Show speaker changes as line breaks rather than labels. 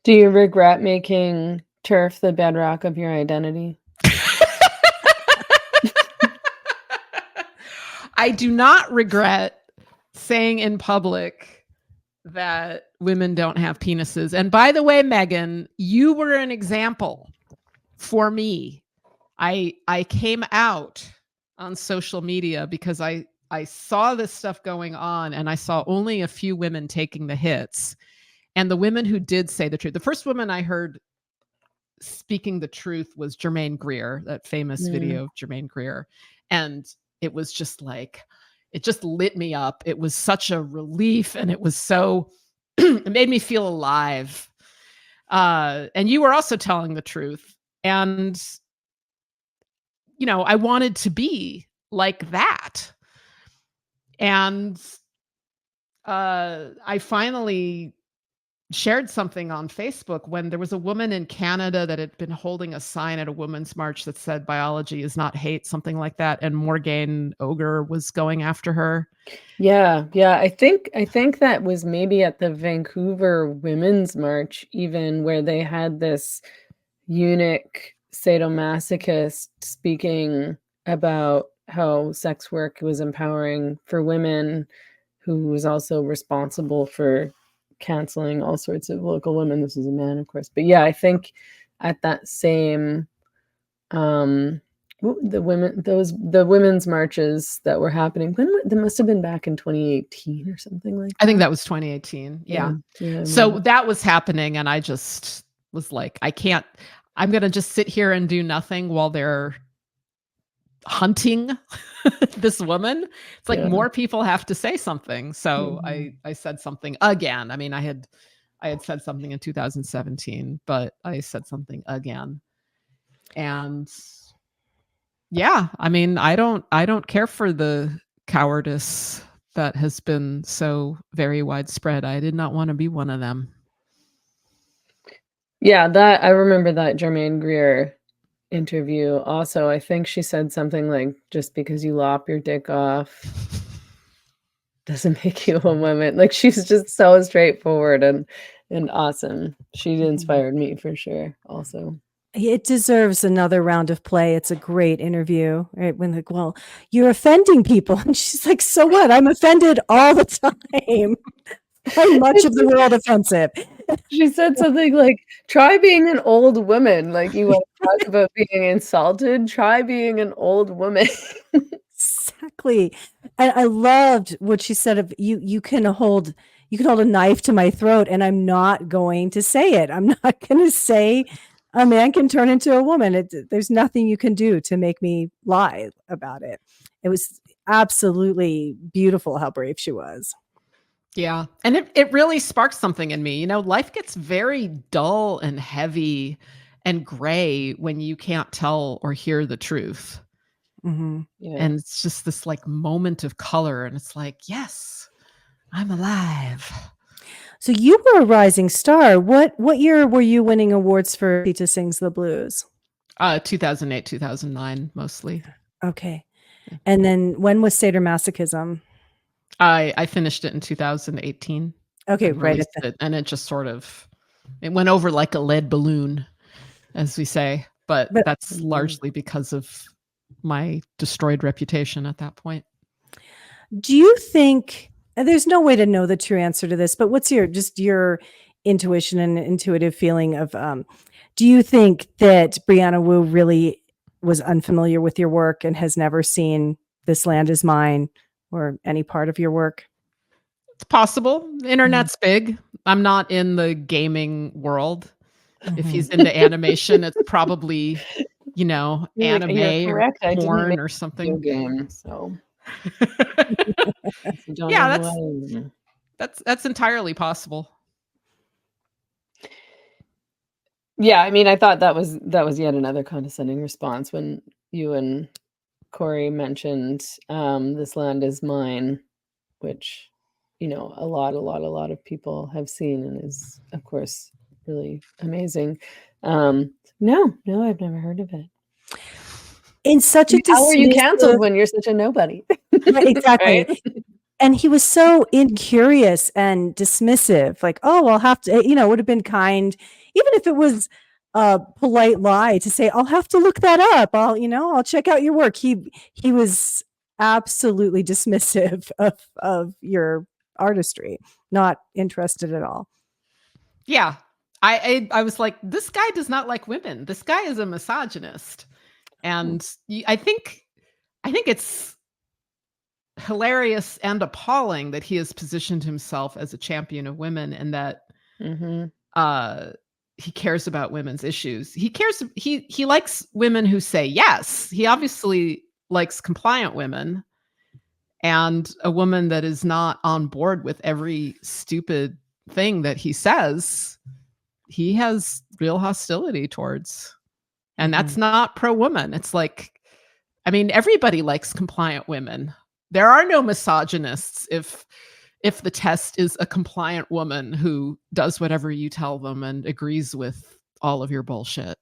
Do you regret making turf the bedrock of your identity?
I do not regret saying in public that women don't have penises. And by the way, Megan, you were an example for me. I came out on social media because I saw this stuff going on, and I saw only a few women taking the hits. And the women who did say the truth, the first woman I heard speaking the truth was Germaine Greer, that famous video of Germaine Greer. And it was just like, it just lit me up. It was such a relief, and it was so, it made me feel alive. And you were also telling the truth. And, you know, I wanted to be like that. And I finally shared something on Facebook when there was a woman in Canada that had been holding a sign at a women's march that said biology is not hate, something like that. And Morgane Ogre was going after her.
Yeah. I think that was maybe at the Vancouver Women's March, even, where they had this eunuch sadomasochist speaking about how sex work was empowering for women, who was also responsible for canceling all sorts of local women. This is a man, of course. But yeah, I think at that same the women's marches that were happening, they must have been back in 2018 or something like that.
I think that was 2018. Yeah. So that was happening, and I just was like, I'm going to just sit here and do nothing while they're hunting this woman. It's like more people have to say something. So I said something again. I mean, I had said something in 2017, but I said something again. And yeah, I mean, I don't care for the cowardice that has been so very widespread. I did not want to be one of them.
Yeah, that I remember that Germaine Greer interview. Also, I think she said something like, just because you lop your dick off doesn't make you a woman. Like, she's just so straightforward and awesome. She inspired me for sure also.
It deserves another round of play. It's a great interview, right? When like, well, you're offending people. And she's like, so what? I'm offended all the time. I'm much of the world offensive.
She said something like, try being an old woman. Like, you want to talk about being insulted? Try being an old woman.
Exactly. And I loved what she said of you can hold a knife to my throat, and I'm not going to say it. I'm not going to say a man can turn into a woman. There's nothing you can do to make me lie about it. It was absolutely beautiful how brave she was.
Yeah. And it really sparked something in me. You know, life gets very dull and heavy and gray when you can't tell or hear the truth.
Mm-hmm.
Yeah.
And it's just this like moment of color. And it's like, yes, I'm alive.
So you were a rising star. What year were you winning awards for Peter Sings the Blues?
2008, 2009, mostly.
Okay. And then when was Sadomasochism?
I finished it in 2018.
Okay, right.
And it just sort of, it went over like a lead balloon, as we say. But that's largely because of my destroyed reputation at that point.
Do you think, there's no way to know the true answer to this, but what's your intuition and intuitive feeling of, do you think that Brianna Wu really was unfamiliar with your work and has never seen This Land Is Mine or any part of your work?
It's possible. The internet's big. I'm not in the gaming world. Mm-hmm. If he's into animation, it's probably, you know, anime or porn or something.
Game, so.
Yeah, that's entirely possible.
Yeah, I mean, I thought that was yet another condescending response when you and Corey mentioned This Land Is Mine, which, you know, a lot of people have seen and is, of course, really amazing. No, I've never heard of it.
In such a
how are you canceled when you're such a nobody?
Right, exactly. Right? And he was so incurious and dismissive, like, oh, I'll have to, it would have been kind, even if it was a polite lie to say, I'll have to look that up. I'll check out your work. He was absolutely dismissive of your artistry, not interested at all.
Yeah. I was like, this guy does not like women. This guy is a misogynist. And I think it's hilarious and appalling that he has positioned himself as a champion of women, and that he cares about women's issues. He likes women who say yes. He obviously likes compliant women, and a woman that is not on board with every stupid thing that he says, he has real hostility towards. And that's not pro-woman. It's like, I mean, everybody likes compliant women. There are no misogynists if the test is a compliant woman who does whatever you tell them and agrees with all of your bullshit.